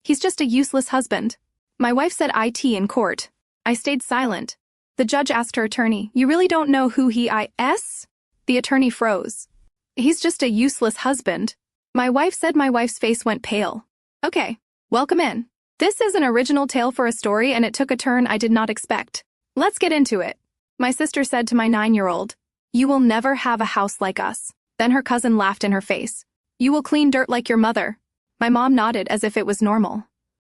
He's just a useless husband. My wife said it in court. I stayed silent. The judge asked her attorney, "You really don't know who he is?" The attorney froze. "He's just a useless husband." My wife said. My wife's face went pale. "Okay, welcome in. This is an original tale for a story, and it took a turn I did not expect. Let's get into it." My sister said to my 9-year-old, "You will never have a house like us." Then her cousin laughed in her face. "You will clean dirt like your mother." My mom nodded as if it was normal.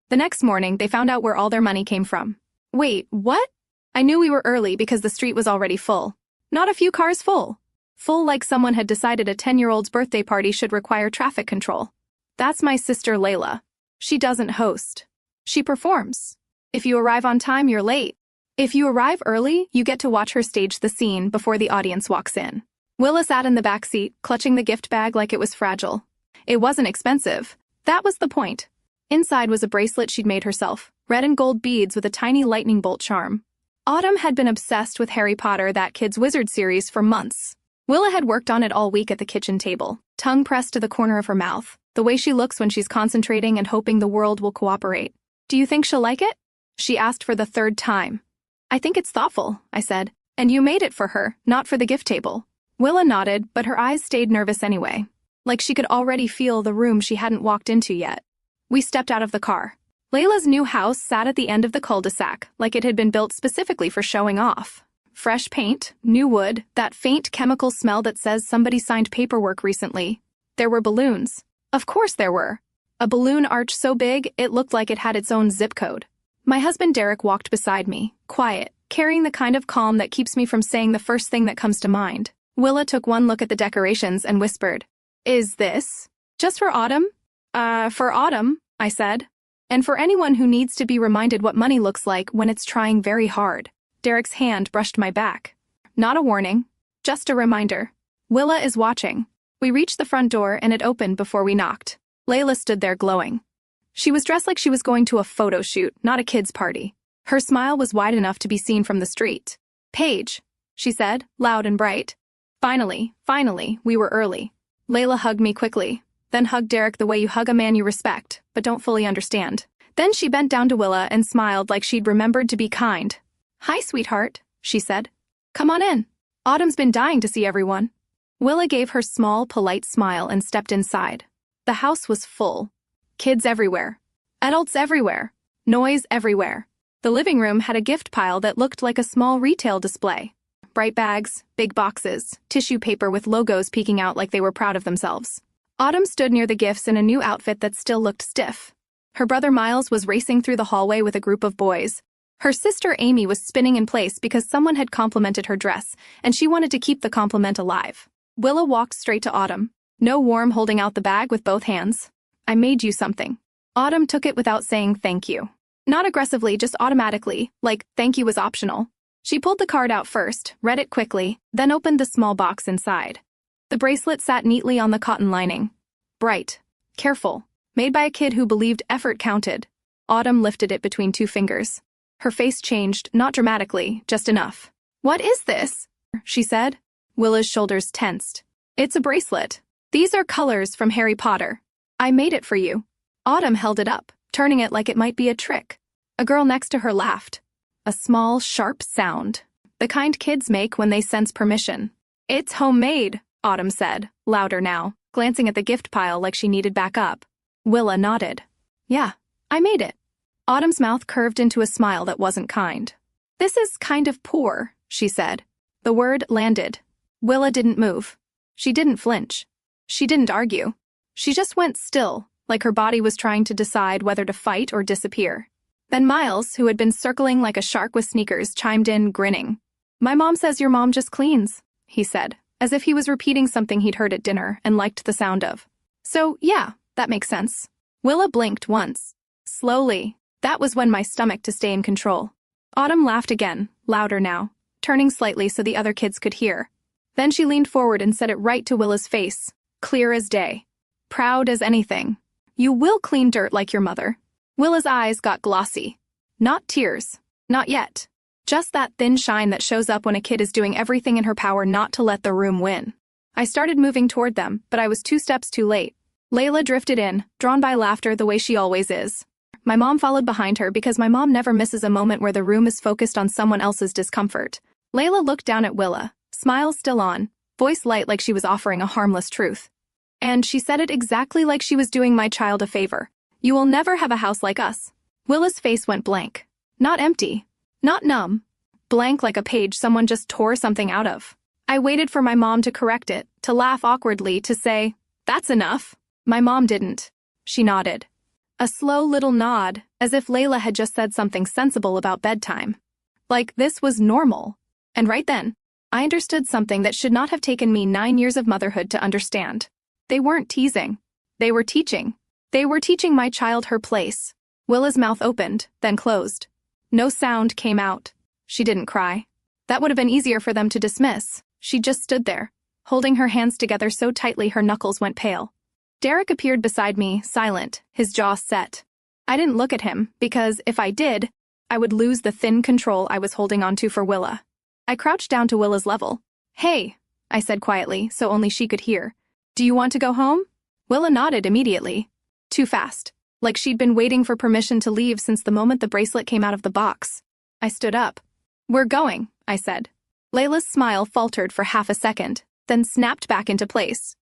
The next morning, they found out where all their money came from. Wait, what? I knew we were early because the street was already full. Not a few cars full. Full like someone had decided a 10-year-old's birthday party should require traffic control. That's my sister Layla. She doesn't host. She performs. If you arrive on time, you're late. If you arrive early, you get to watch her stage the scene before the audience walks in. Willa sat in the back seat, clutching the gift bag like it was fragile. It wasn't expensive. That was the point. Inside was a bracelet she'd made herself, red and gold beads with a tiny lightning bolt charm. Autumn had been obsessed with Harry Potter, that kid's wizard series, for months. Willa had worked on it all week at the kitchen table, tongue pressed to the corner of her mouth, the way she looks when she's concentrating and hoping the world will cooperate. "Do you think she'll like it?" she asked for the 3rd time. "I think it's thoughtful," I said. "And you made it for her, not for the gift table." Willa nodded, but her eyes stayed nervous anyway, like she could already feel the room she hadn't walked into yet. We stepped out of the car. Layla's new house sat at the end of the cul-de-sac, like it had been built specifically for showing off. Fresh paint, new wood, that faint chemical smell that says somebody signed paperwork recently. There were balloons. Of course there were. A balloon arch so big, it looked like it had its own zip code. My husband Derek walked beside me, quiet, carrying the kind of calm that keeps me from saying the first thing that comes to mind. Willa took one look at the decorations and whispered, "Is this just for Autumn?" For Autumn," I said. "And for anyone who needs to be reminded what money looks like when it's trying very hard." Derek's hand brushed my back. "Not a warning, just a reminder. Willa is watching." We reached the front door and it opened before we knocked. Layla stood there glowing. She was dressed like she was going to a photo shoot, not a kid's party. Her smile was wide enough to be seen from the street. "Paige," she said, loud and bright. Finally, we were early. Layla hugged me quickly, then hugged Derek the way you hug a man you respect, but don't fully understand. Then she bent down to Willa and smiled like she'd remembered to be kind. "Hi, sweetheart," she said. "Come on in. Autumn's been dying to see everyone." Willa gave her small, polite smile and stepped inside. The house was full. Kids everywhere. Adults everywhere. Noise everywhere. The living room had a gift pile that looked like a small retail display. Bright bags, big boxes, tissue paper with logos peeking out like they were proud of themselves. Autumn stood near the gifts in a new outfit that still looked stiff. Her brother Miles was racing through the hallway with a group of boys. Her sister Amy was spinning in place because someone had complimented her dress, and she wanted to keep the compliment alive. Willa walked straight to Autumn, no warm holding out the bag with both hands. "I made you something." Autumn took it without saying thank you. Not aggressively, just automatically, like thank you was optional. She pulled the card out first, read it quickly, then opened the small box inside. The bracelet sat neatly on the cotton lining. Bright, careful, made by a kid who believed effort counted. Autumn lifted it between 2 fingers. Her face changed, not dramatically, just enough. "What is this?" she said. Willa's shoulders tensed. "It's a bracelet. These are colors from Harry Potter. I made it for you." Autumn held it up, turning it like it might be a trick. A girl next to her laughed. A small, sharp sound. The kind kids make when they sense permission. "It's homemade," Autumn said, louder now, glancing at the gift pile like she needed backup. Willa nodded. "Yeah, I made it." Autumn's mouth curved into a smile that wasn't kind. "This is kind of poor," she said. The word landed. Willa didn't move. She didn't flinch. She didn't argue. She just went still, like her body was trying to decide whether to fight or disappear. Then Miles, who had been circling like a shark with sneakers, chimed in, grinning. "My mom says your mom just cleans," he said, as if he was repeating something he'd heard at dinner and liked the sound of. "So, yeah, that makes sense." Willa blinked once. Slowly. That was when my stomach to stay in control. Autumn laughed again, louder now, turning slightly so the other kids could hear. Then she leaned forward and said it right to Willa's face, clear as day. Proud as anything. "You will clean dirt like your mother." Willa's eyes got glossy. Not tears. Not yet. Just that thin shine that shows up when a kid is doing everything in her power not to let the room win. I started moving toward them, but I was 2 steps too late. Layla drifted in, drawn by laughter the way she always is. My mom followed behind her because my mom never misses a moment where the room is focused on someone else's discomfort. Layla looked down at Willa, smile still on, voice light like she was offering a harmless truth. And she said it exactly like she was doing my child a favor. You will never have a house like us. Willa's face went blank. Not empty. Not numb. Blank like a page someone just tore something out of. I waited for my mom to correct it, to laugh awkwardly, to say, "That's enough." My mom didn't. She nodded. A slow little nod, as if Layla had just said something sensible about bedtime. Like this was normal. And right then, I understood something that should not have taken me 9 years of motherhood to understand. They weren't teasing. They were teaching. They were teaching my child her place. Willa's mouth opened, then closed. No sound came out. She didn't cry. That would have been easier for them to dismiss. She just stood there, holding her hands together so tightly her knuckles went pale. Derek appeared beside me, silent, his jaw set. I didn't look at him, because if I did, I would lose the thin control I was holding onto for Willa. I crouched down to Willa's level. "Hey," I said quietly, so only she could hear. "Do you want to go home?" Willa nodded immediately. Too fast, like she'd been waiting for permission to leave since the moment the bracelet came out of the box. I stood up. "We're going," I said. Layla's smile faltered for half a second, then snapped back into place.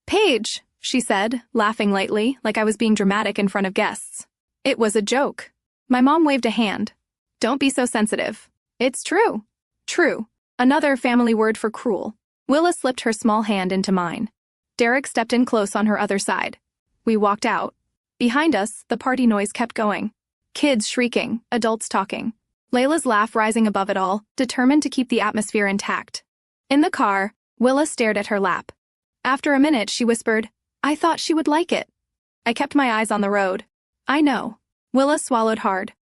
"Paige," she said, laughing lightly, like I was being dramatic in front of guests. It was a joke. My mom waved a hand. "Don't be so sensitive. It's true." True. Another family word for cruel. Willa slipped her small hand into mine. Derek stepped in close on her other side. We walked out. Behind us, the party noise kept going. Kids shrieking, adults talking. Layla's laugh rising above it all, determined to keep the atmosphere intact. In the car, Willa stared at her lap. After a minute, she whispered, "I thought she would like it." I kept my eyes on the road. "I know." Willa swallowed hard.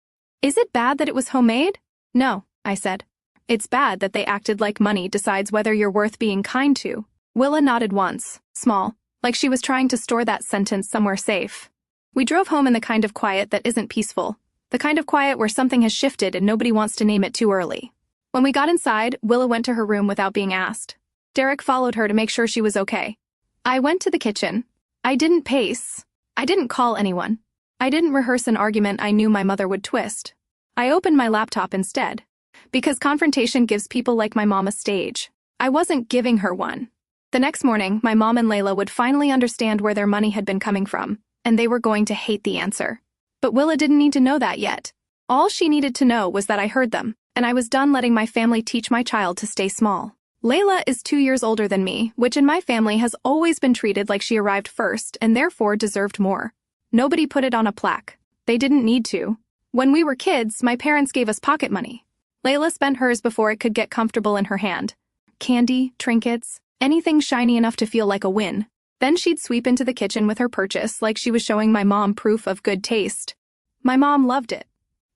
"Is it bad that it was homemade?" "No," I said. "It's bad that they acted like money decides whether you're worth being kind to." Willa nodded once, small, like she was trying to store that sentence somewhere safe. We drove home in the kind of quiet that isn't peaceful, the kind of quiet where something has shifted and nobody wants to name it too early. When we got inside, Willa went to her room without being asked. Derek followed her to make sure she was okay. I went to the kitchen. I didn't pace. I didn't call anyone. I didn't rehearse an argument I knew my mother would twist. I opened my laptop instead. Because confrontation gives people like my mom a stage. I wasn't giving her one. The next morning, my mom and Layla would finally understand where their money had been coming from, and they were going to hate the answer. But Willa didn't need to know that yet. All she needed to know was that I heard them, and I was done letting my family teach my child to stay small. Layla is 2 years older than me, which in my family has always been treated like she arrived first and therefore deserved more. Nobody put it on a plaque. They didn't need to. When we were kids, my parents gave us pocket money. Layla spent hers before it could get comfortable in her hand. Candy, trinkets, anything shiny enough to feel like a win. Then she'd sweep into the kitchen with her purchase like she was showing my mom proof of good taste. My mom loved it.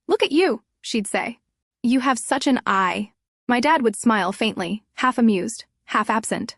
"Look at you," she'd say. "You have such an eye." My dad would smile faintly, half amused, half absent.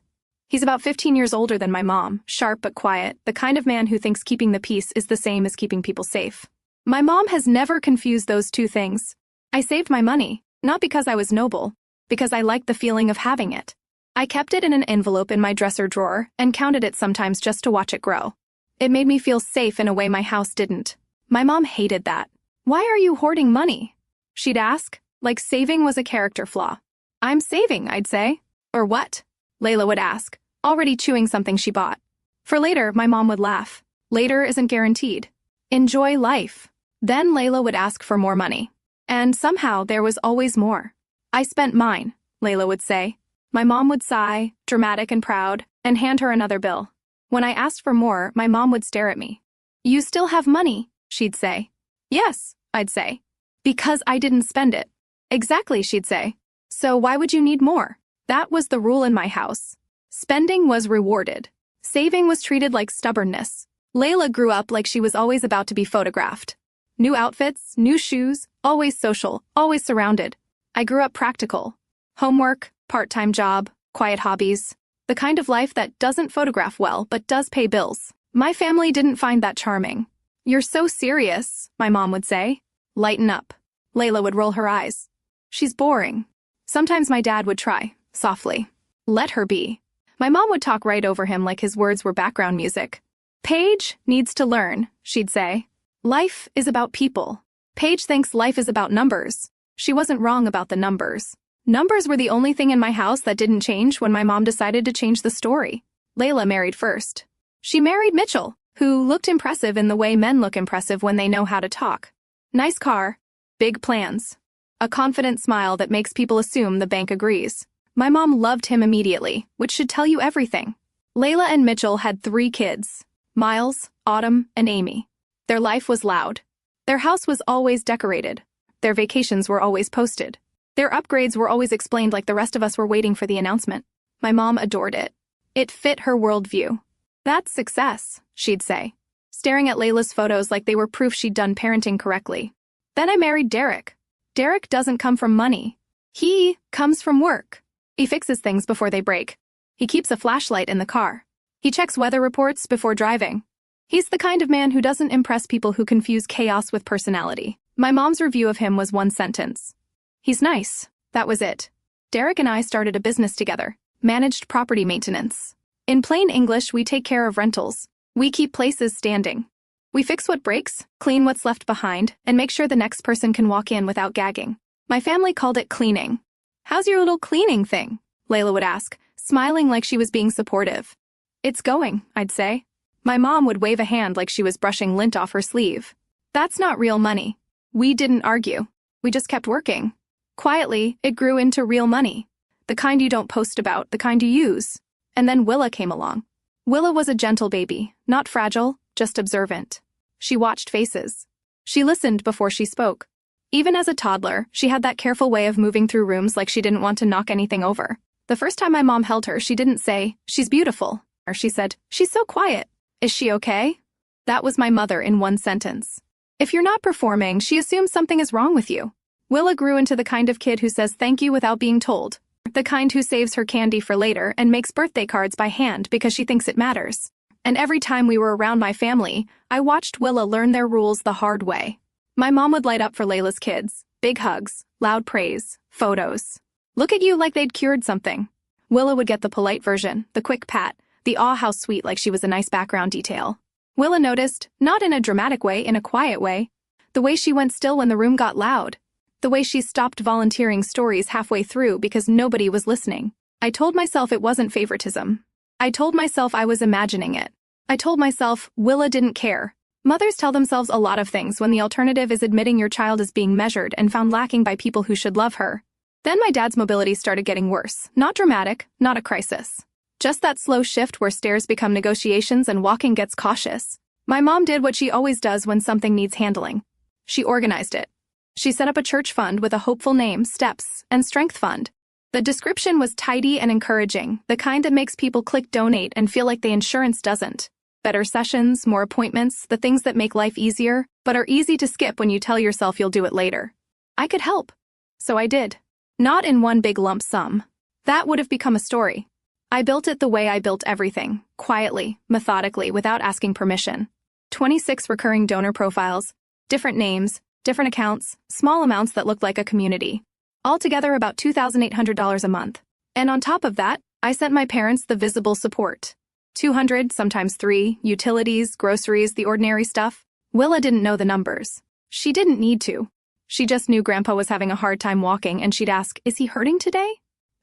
He's about 15 years older than my mom, sharp but quiet, the kind of man who thinks keeping the peace is the same as keeping people safe. My mom has never confused those two things. I saved my money. Not because I was noble, because I liked the feeling of having it. I kept it in an envelope in my dresser drawer and counted it sometimes just to watch it grow. It made me feel safe in a way my house didn't. My mom hated that. "Why are you hoarding money?" she'd ask, like saving was a character flaw. "I'm saving," I'd say. "Or what?" Layla would ask, already chewing something she bought. For later, my mom would laugh. Later isn't guaranteed. Enjoy life. Then Layla would ask for more money. And somehow there was always more. "I spent mine," Layla would say. My mom would sigh, dramatic and proud, and hand her another bill. When I asked for more, my mom would stare at me. "You still have money," she'd say. "Yes," I'd say. "Because I didn't spend it." "Exactly," she'd say. "So why would you need more?" That was the rule in my house. Spending was rewarded. Saving was treated like stubbornness. Layla grew up like she was always about to be photographed. New outfits, new shoes, always social, always surrounded. I grew up practical. Homework, part-time job, quiet hobbies. The kind of life that doesn't photograph well but does pay bills. My family didn't find that charming. "You're so serious," my mom would say. "Lighten up." Layla would roll her eyes. "She's boring." Sometimes my dad would try, softly. "Let her be." My mom would talk right over him like his words were background music. "Paige needs to learn," she'd say. Life is about people. Paige thinks life is about numbers. She wasn't wrong about the numbers. Numbers were the only thing in my house that didn't change when my mom decided to change the story. Layla married first. She married Mitchell, who looked impressive in the way men look impressive when they know how to talk. Nice car, big plans, a confident smile that makes people assume the bank agrees. My mom loved him immediately, which should tell you everything. Layla and Mitchell had 3 kids, Miles, Autumn, and Amy. Their life was loud. Their house was always decorated. Their vacations were always posted. Their upgrades were always explained like the rest of us were waiting for the announcement. My mom adored it. It fit her worldview. That's success, she'd say, staring at Layla's photos like they were proof she'd done parenting correctly. Then I married Derek. Derek doesn't come from money. He comes from work. He fixes things before they break. He keeps a flashlight in the car. He checks weather reports before driving. He's the kind of man who doesn't impress people who confuse chaos with personality. My mom's review of him was 1 sentence. He's nice. That was it. Derek and I started a business together, managed property maintenance. In plain English, we take care of rentals. We keep places standing. We fix what breaks, clean what's left behind, and make sure the next person can walk in without gagging. My family called it cleaning. How's your little cleaning thing? Layla would ask, smiling like she was being supportive. It's going, I'd say. My mom would wave a hand like she was brushing lint off her sleeve. That's not real money. We didn't argue. We just kept working. Quietly, it grew into real money. The kind you don't post about, the kind you use. And then Willa came along. Willa was a gentle baby, not fragile, just observant. She watched faces. She listened before she spoke. Even as a toddler, she had that careful way of moving through rooms like she didn't want to knock anything over. The first time my mom held her, she didn't say, "She's beautiful," or she said, "She's so quiet. Is she okay?" That was my mother in 1 sentence. If you're not performing, she assumes something is wrong with you. Willa grew into the kind of kid who says thank you without being told. The kind who saves her candy for later and makes birthday cards by hand because she thinks it matters. And every time we were around my family, I watched Willa learn their rules the hard way. My mom would light up for Layla's kids. Big hugs, loud praise, photos. Look at you like they'd cured something. Willa would get the polite version, the quick pat, the aw how sweet like she was a nice background detail. Willa noticed, not in a dramatic way, in a quiet way. The way she went still when the room got loud. The way she stopped volunteering stories halfway through because nobody was listening. I told myself it wasn't favoritism. I told myself I was imagining it. I told myself Willa didn't care. Mothers tell themselves a lot of things when the alternative is admitting your child is being measured and found lacking by people who should love her. Then my dad's mobility started getting worse. Not dramatic, not a crisis. Just that slow shift where stairs become negotiations and walking gets cautious. My mom did what she always does when something needs handling. She organized it. She set up a church fund with a hopeful name, Steps, and Strength Fund. The description was tidy and encouraging, the kind that makes people click donate and feel like the insurance doesn't. Better sessions, more appointments, the things that make life easier, but are easy to skip when you tell yourself you'll do it later. I could help. So I did. Not in one big lump sum. That would have become a story. I built it the way I built everything, quietly, methodically, without asking permission. 26 recurring donor profiles, different names, different accounts, small amounts that looked like a community. Altogether about $2,800 a month. And on top of that, I sent my parents the visible support. 200, sometimes 3, utilities, groceries, the ordinary stuff. Willa didn't know the numbers. She didn't need to. She just knew Grandpa was having a hard time walking and she'd ask, "Is he hurting today?"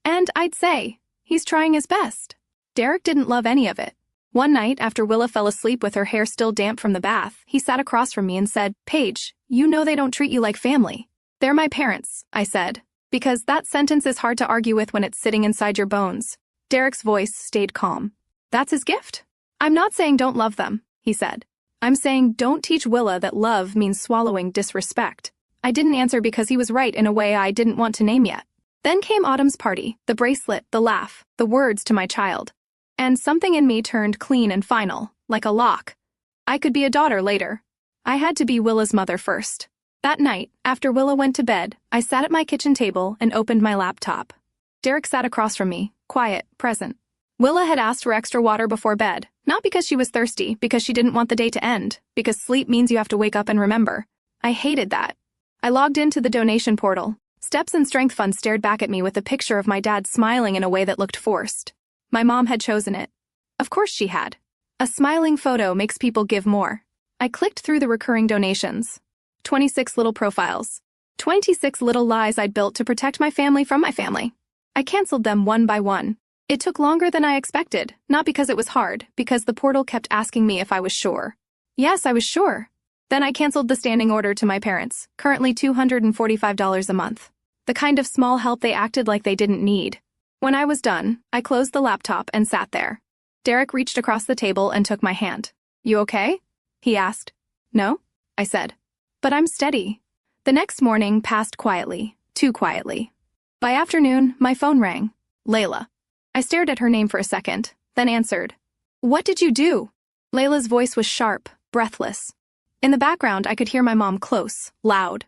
And I'd say, "He's trying his best." Derek didn't love any of it. One night, after Willa fell asleep with her hair still damp from the bath, he sat across from me and said, "Paige, you know they don't treat you like family." "They're my parents," I said, because that sentence is hard to argue with when it's sitting inside your bones. Derek's voice stayed calm. "That's his gift." "I'm not saying don't love them," he said. "I'm saying don't teach Willa that love means swallowing disrespect." I didn't answer because he was right in a way I didn't want to name yet. Then came Autumn's party, the bracelet, the laugh, the words to my child. And something in me turned clean and final, like a lock. I could be a daughter later. I had to be Willa's mother first. That night, after Willa went to bed, I sat at my kitchen table and opened my laptop. Derek sat across from me, quiet, present. Willa had asked for extra water before bed, not because she was thirsty, because she didn't want the day to end, because sleep means you have to wake up and remember. I hated that. I logged into the donation portal. Steps and Strength Fund stared back at me with a picture of my dad smiling in a way that looked forced. My mom had chosen it. Of course she had. A smiling photo makes people give more. I clicked through the recurring donations. 26 little profiles. 26 little lies I'd built to protect my family from my family. I canceled them one by one. It took longer than I expected, not because it was hard, because the portal kept asking me if I was sure. Yes, I was sure. Then I canceled the standing order to my parents, currently $245 a month. The kind of small help they acted like they didn't need. When I was done, I closed the laptop and sat there. Derek reached across the table and took my hand. "You okay?" he asked. "No," I said. "But I'm steady." The next morning passed quietly, too quietly. By afternoon, my phone rang. Layla. I stared at her name for a second, then answered. "What did you do?" Layla's voice was sharp, breathless. In the background, I could hear my mom close, loud.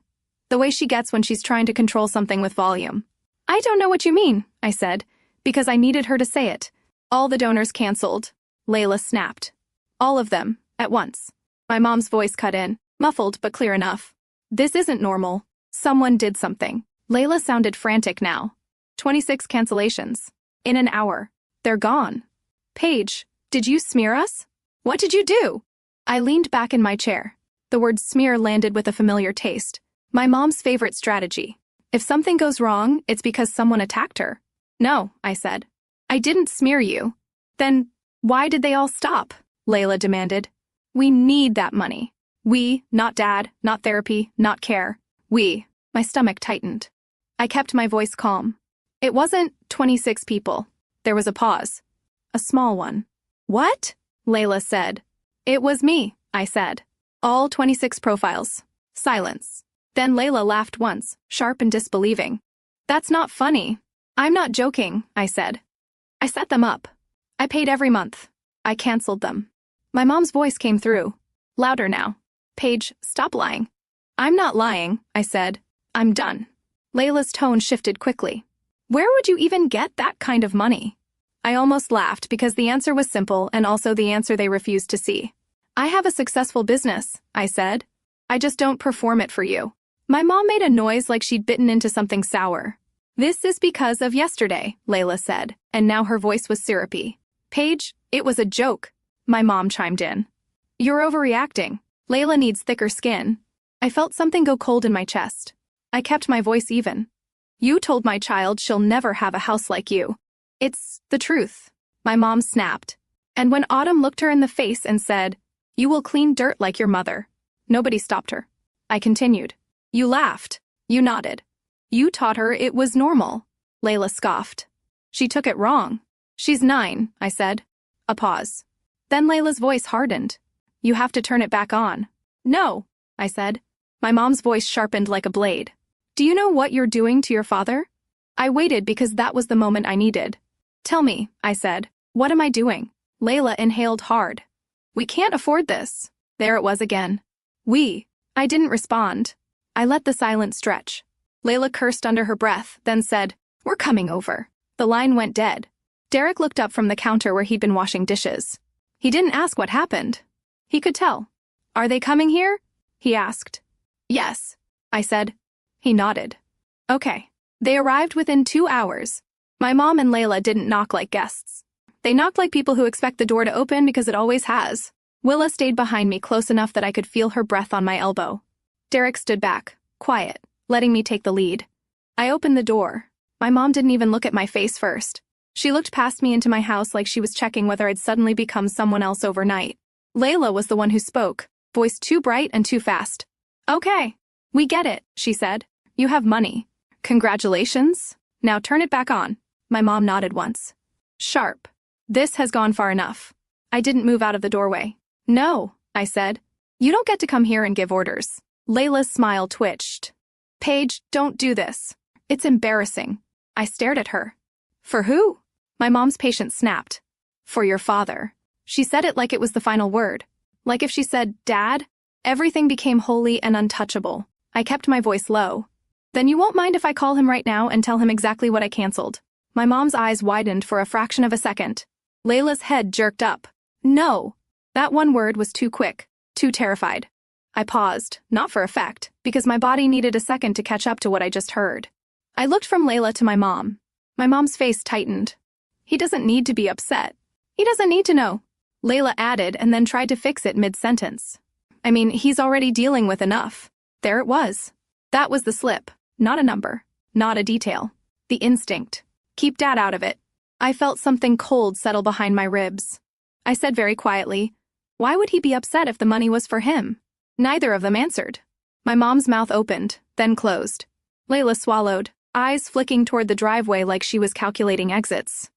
The way she gets when she's trying to control something with volume. "I don't know what you mean," I said, because I needed her to say it. "All the donors canceled," Layla snapped. "All of them, at once." My mom's voice cut in, muffled but clear enough. "This isn't normal. Someone did something." Layla sounded frantic now. 26 cancellations. In an hour. They're gone. "Paige, did you smear us? What did you do?" I leaned back in my chair. The word smear landed with a familiar taste. My mom's favorite strategy. If something goes wrong, it's because someone attacked her. "No," I said. "I didn't smear you." "Then why did they all stop?" Layla demanded. "We need that money. We, not dad, not therapy, not care. We." My stomach tightened. I kept my voice calm. "It wasn't 26 people." There was a pause. A small one. "What?" Layla said. "It was me," I said. "All 26 profiles." Silence. Then Layla laughed once, sharp and disbelieving. "That's not funny." "I'm not joking," I said. "I set them up. I paid every month. I canceled them." My mom's voice came through. Louder now. "Paige, stop lying." "I'm not lying," I said. "I'm done." Layla's tone shifted quickly. "Where would you even get that kind of money?" I almost laughed because the answer was simple and also the answer they refused to see. "I have a successful business," I said. "I just don't perform it for you." My mom made a noise like she'd bitten into something sour. "This is because of yesterday," Layla said, and now her voice was syrupy. "Paige, it was a joke," my mom chimed in. "You're overreacting. Layla needs thicker skin." I felt something go cold in my chest. I kept my voice even. "You told my child she'll never have a house like you." "It's the truth," my mom snapped. And when Autumn looked her in the face and said, "You will clean dirt like your mother," nobody stopped her. I continued. "You laughed. You nodded. You taught her it was normal." Layla scoffed. "She took it wrong." "She's 9, I said. A pause. Then Layla's voice hardened. "You have to turn it back on." "No," I said. My mom's voice sharpened like a blade. "Do you know what you're doing to your father?" I waited because that was the moment I needed. "Tell me," I said. "What am I doing?" Layla inhaled hard. "We can't afford this." There it was again. "We." I didn't respond. I let the silence stretch. Layla cursed under her breath, then said, "We're coming over." The line went dead. Derek looked up from the counter where he'd been washing dishes. He didn't ask what happened. He could tell. "Are they coming here?" he asked. "Yes," I said. He nodded. "Okay." They arrived within 2 hours. My mom and Layla didn't knock like guests. They knocked like people who expect the door to open because it always has. Willa stayed behind me close enough that I could feel her breath on my elbow. Derek stood back, quiet, letting me take the lead. I opened the door. My mom didn't even look at my face first. She looked past me into my house like she was checking whether I'd suddenly become someone else overnight. Layla was the one who spoke, voice too bright and too fast. "Okay. We get it," she said. "You have money. Congratulations. Now turn it back on." My mom nodded once. Sharp. "This has gone far enough." I didn't move out of the doorway. "No," I said. "You don't get to come here and give orders." Layla's smile twitched. "Paige, don't do this. It's embarrassing." I stared at her. "For who?" My mom's patience snapped. "For your father." She said it like it was the final word. Like if she said, "Dad," everything became holy and untouchable. I kept my voice low. "Then you won't mind if I call him right now and tell him exactly what I canceled?" My mom's eyes widened for a fraction of a second. Layla's head jerked up. "No." That one word was too quick, too terrified. I paused, not for effect, because my body needed a second to catch up to what I just heard. I looked from Layla to my mom. My mom's face tightened. "He doesn't need to be upset. He doesn't need to know," Layla added and then tried to fix it mid-sentence. I mean, he's already dealing with enough. There it was. That was the slip. Not a number. Not a detail. The instinct. Keep Dad out of it. I felt something cold settle behind my ribs. I said very quietly, why would he be upset if the money was for him? Neither of them answered. My mom's mouth opened, then closed. Layla swallowed, eyes flicking toward the driveway like she was calculating exits.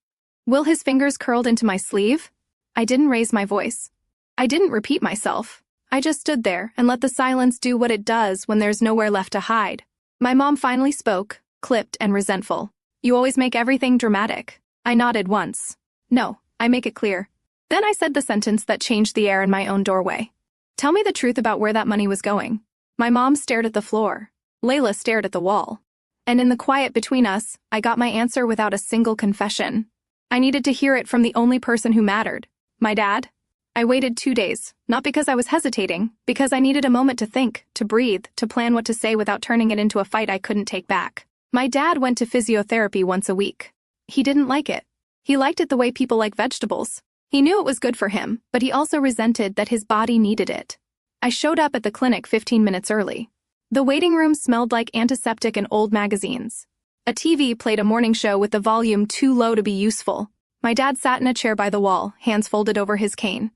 Will his fingers curled into my sleeve? I didn't raise my voice. I didn't repeat myself. I just stood there and let the silence do what it does when there's nowhere left to hide. My mom finally spoke, clipped and resentful. You always make everything dramatic. I nodded once. No, I make it clear. Then I said the sentence that changed the air in my own doorway. Tell me the truth about where that money was going. My mom stared at the floor. Layla stared at the wall. And in the quiet between us, I got my answer without a single confession. I needed to hear it from the only person who mattered. My dad. I waited 2 days, not because I was hesitating, because I needed a moment to think, to breathe, to plan what to say without turning it into a fight I couldn't take back. My dad went to physiotherapy once a week. He didn't like it. He liked it the way people like vegetables. He knew it was good for him, but he also resented that his body needed it. I showed up at the clinic 15 minutes early. The waiting room smelled like antiseptic and old magazines. A TV played a morning show with the volume too low to be useful. My dad sat in a chair by the wall, hands folded over his cane.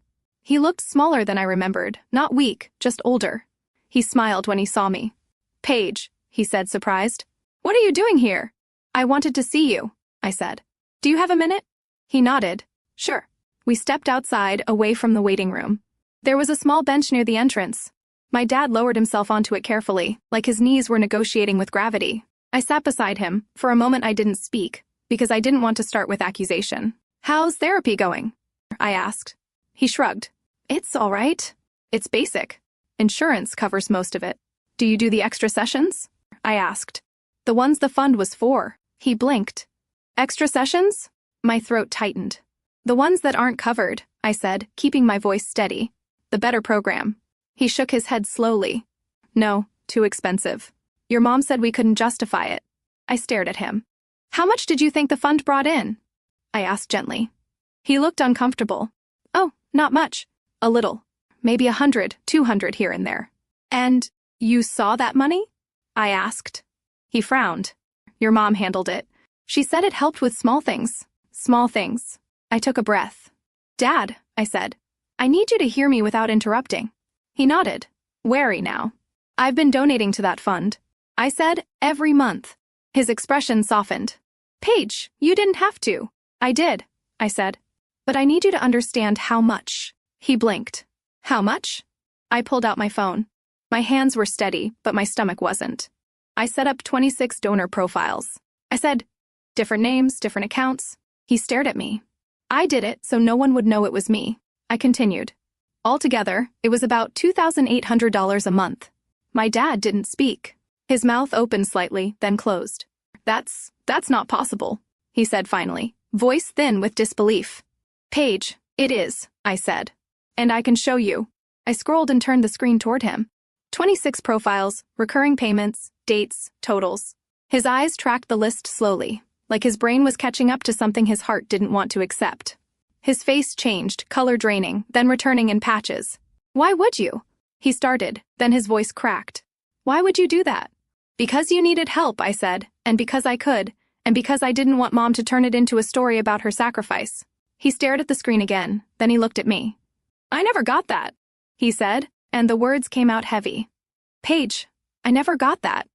He looked smaller than I remembered, not weak, just older. He smiled when he saw me. Paige, he said, surprised. What are you doing here? I wanted to see you, I said. Do you have a minute? He nodded. Sure. We stepped outside, away from the waiting room. There was a small bench near the entrance. My dad lowered himself onto it carefully, like his knees were negotiating with gravity. I sat beside him. For a moment I didn't speak, because I didn't want to start with accusation. How's therapy going? I asked. He shrugged. It's all right. It's basic. Insurance covers most of it. Do you do the extra sessions? I asked. The ones the fund was for. He blinked. Extra sessions? My throat tightened. The ones that aren't covered, I said, keeping my voice steady. The better program. He shook his head slowly. No, too expensive. Your mom said we couldn't justify it. I stared at him. How much did you think the fund brought in? I asked gently. He looked uncomfortable. Oh, not much. A little. Maybe 100, 200 here and there. And you saw that money? I asked. He frowned. Your mom handled it. She said it helped with small things. Small things. I took a breath. Dad, I said, I need you to hear me without interrupting. He nodded, wary now. I've been donating to that fund. I said, every month. His expression softened. Paige, you didn't have to. I did, I said. But I need you to understand how much. He blinked. How much? I pulled out my phone. My hands were steady, but my stomach wasn't. I set up 26 donor profiles. I said, different names, different accounts. He stared at me. I did it so no one would know it was me. I continued. Altogether, it was about $2,800 a month. My dad didn't speak. His mouth opened slightly, then closed. That's not possible, he said finally, voice thin with disbelief. Paige, it is, I said. And I can show you. I scrolled and turned the screen toward him. 26 profiles, recurring payments, dates, totals. His eyes tracked the list slowly, like his brain was catching up to something his heart didn't want to accept. His face changed, color draining, then returning in patches. Why would you? He started, then his voice cracked. Why would you do that? Because you needed help, I said, and because I could, and because I didn't want Mom to turn it into a story about her sacrifice. He stared at the screen again, then he looked at me. I never got that, he said, and the words came out heavy. Paige, I never got that.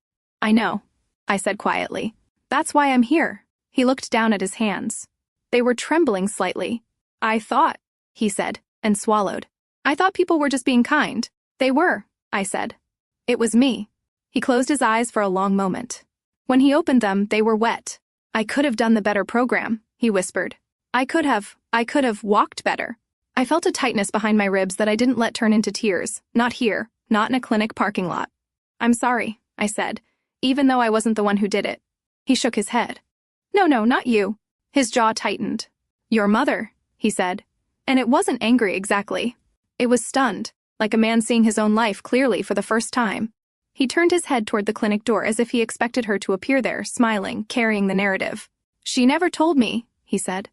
I know, I said quietly. That's why I'm here. He looked down at his hands. They were trembling slightly. I thought, he said, and swallowed. I thought people were just being kind. They were, I said. It was me. He closed his eyes for a long moment. When he opened them, they were wet. I could have done the better program, he whispered. I could have walked better. I felt a tightness behind my ribs that I didn't let turn into tears. Not here, not in a clinic parking lot. I'm sorry, I said, even though I wasn't the one who did it. He shook his head. No, not you. His jaw tightened. Your mother, he said. And it wasn't angry exactly. It was stunned, like a man seeing his own life clearly for the first time. He turned his head toward the clinic door as if he expected her to appear there, smiling, carrying the narrative. She never told me, he said.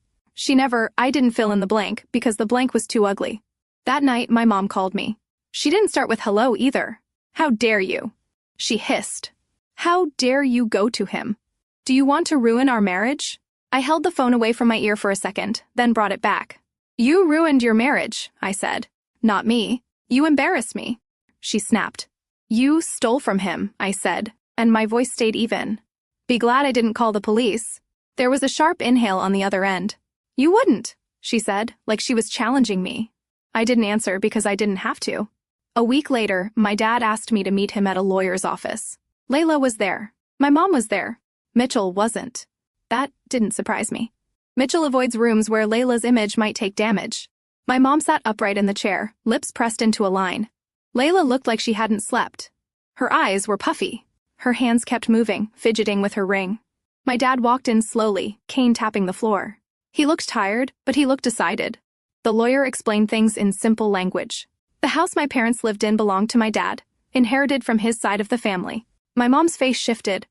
I didn't fill in the blank because the blank was too ugly. That night, my mom called me. She didn't start with hello either. How dare you? She hissed. How dare you go to him? Do you want to ruin our marriage? I held the phone away from my ear for a second, then brought it back. You ruined your marriage, I said. Not me. You embarrassed me. She snapped. You stole from him, I said, and my voice stayed even. Be glad I didn't call the police. There was a sharp inhale on the other end. You wouldn't, she said, like she was challenging me. I didn't answer because I didn't have to. A week later, my dad asked me to meet him at a lawyer's office. Layla was there. My mom was there. Mitchell wasn't. That didn't surprise me. Mitchell avoids rooms where Layla's image might take damage. My mom sat upright in the chair, lips pressed into a line. Layla looked like she hadn't slept. Her eyes were puffy. Her hands kept moving, fidgeting with her ring. My dad walked in slowly, cane tapping the floor. He looked tired, but he looked decided. The lawyer explained things in simple language. The house my parents lived in belonged to my dad, inherited from his side of the family. My mom's face shifted.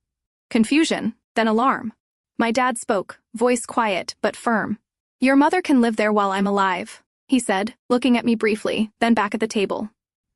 Confusion, then alarm. My dad spoke, voice quiet but firm. Your mother can live there while I'm alive, he said, looking at me briefly, then back at the table.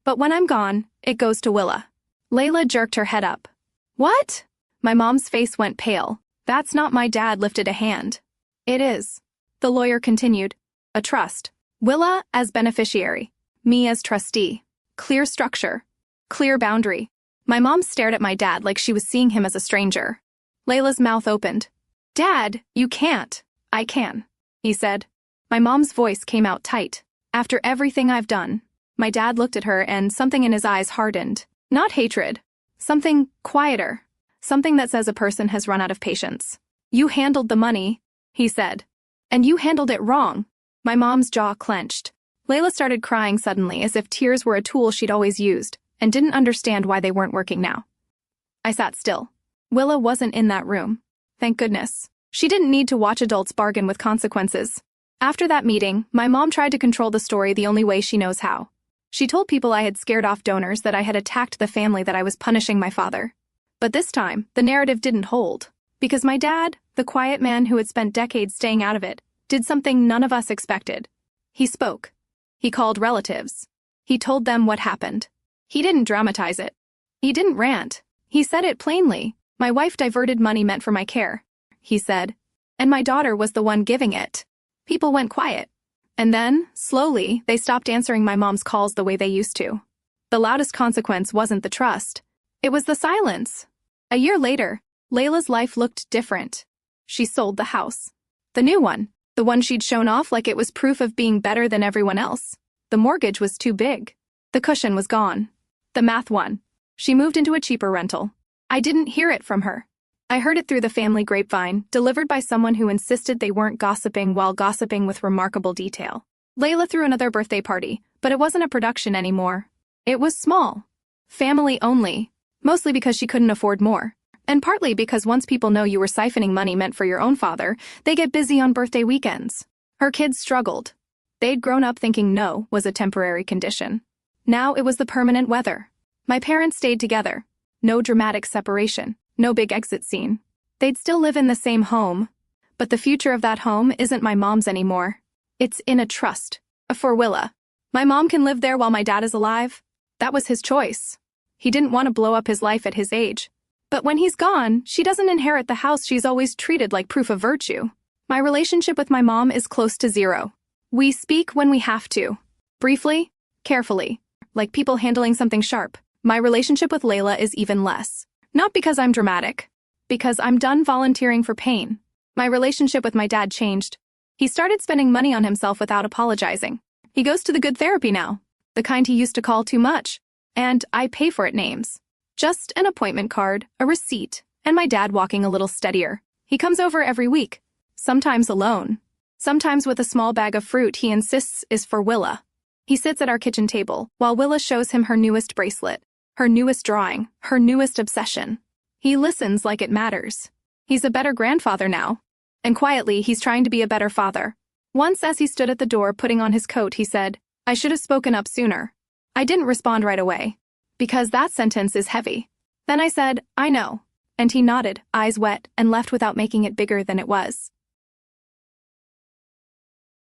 But when I'm gone, it goes to Willa. Layla jerked her head up. What? My mom's face went pale. That's not my dad lifted a hand. It is. The lawyer continued. A trust. Willa as beneficiary. Me as trustee. Clear structure. Clear boundary. My mom stared at my dad like she was seeing him as a stranger. Layla's mouth opened. Dad, you can't. I can, he said. My mom's voice came out tight. After everything I've done. My dad looked at her and something in his eyes hardened. Not hatred. Something quieter. Something that says a person has run out of patience. You handled the money, he said. And you handled it wrong. My mom's jaw clenched. Layla started crying suddenly as if tears were a tool she'd always used and didn't understand why they weren't working now. I sat still. Willa wasn't in that room. Thank goodness. She didn't need to watch adults bargain with consequences. After that meeting, my mom tried to control the story the only way she knows how. She told people I had scared off donors, that I had attacked the family, that I was punishing my father. But this time, the narrative didn't hold. Because my dad, the quiet man who had spent decades staying out of it, did something none of us expected. He spoke. He called relatives. He told them what happened. He didn't dramatize it. He didn't rant. He said it plainly. My wife diverted money meant for my care, he said. And my daughter was the one giving it. People went quiet. And then, slowly, they stopped answering my mom's calls the way they used to. The loudest consequence wasn't the trust. It was the silence. A year later, Layla's life looked different. She sold the house. The new one, the one she'd shown off like it was proof of being better than everyone else. The mortgage was too big. The cushion was gone. The math won. She moved into a cheaper rental. I didn't hear it from her. I heard it through the family grapevine, delivered by someone who insisted they weren't gossiping while gossiping with remarkable detail. Layla threw another birthday party, but it wasn't a production anymore. It was small. Family only. Mostly because she couldn't afford more. And partly because once people know you were siphoning money meant for your own father, they get busy on birthday weekends. Her kids struggled. They'd grown up thinking no was a temporary condition. Now it was the permanent weather. My parents stayed together. No dramatic separation. No big exit scene. They'd still live in the same home. But the future of that home isn't my mom's anymore. It's in a trust. For Willa. My mom can live there while my dad is alive. That was his choice. He didn't want to blow up his life at his age. But when he's gone, she doesn't inherit the house she's always treated like proof of virtue. My relationship with my mom is close to zero. We speak when we have to. Briefly, carefully. Like people handling something sharp. My relationship with Layla is even less. Not because I'm dramatic. Because I'm done volunteering for pain. My relationship with my dad changed. He started spending money on himself without apologizing. He goes to the good therapy now. The kind he used to call too much. And I pay for it names. Just an appointment card, a receipt, and my dad walking a little steadier. He comes over every week. Sometimes alone. Sometimes with a small bag of fruit he insists is for Willa. He sits at our kitchen table, while Willa shows him her newest bracelet. Her newest drawing, her newest obsession. He listens like it matters. He's a better grandfather now. And quietly, he's trying to be a better father. Once as he stood at the door putting on his coat, he said, I should have spoken up sooner. I didn't respond right away. Because that sentence is heavy. Then I said, I know. And he nodded, eyes wet, and left without making it bigger than it was.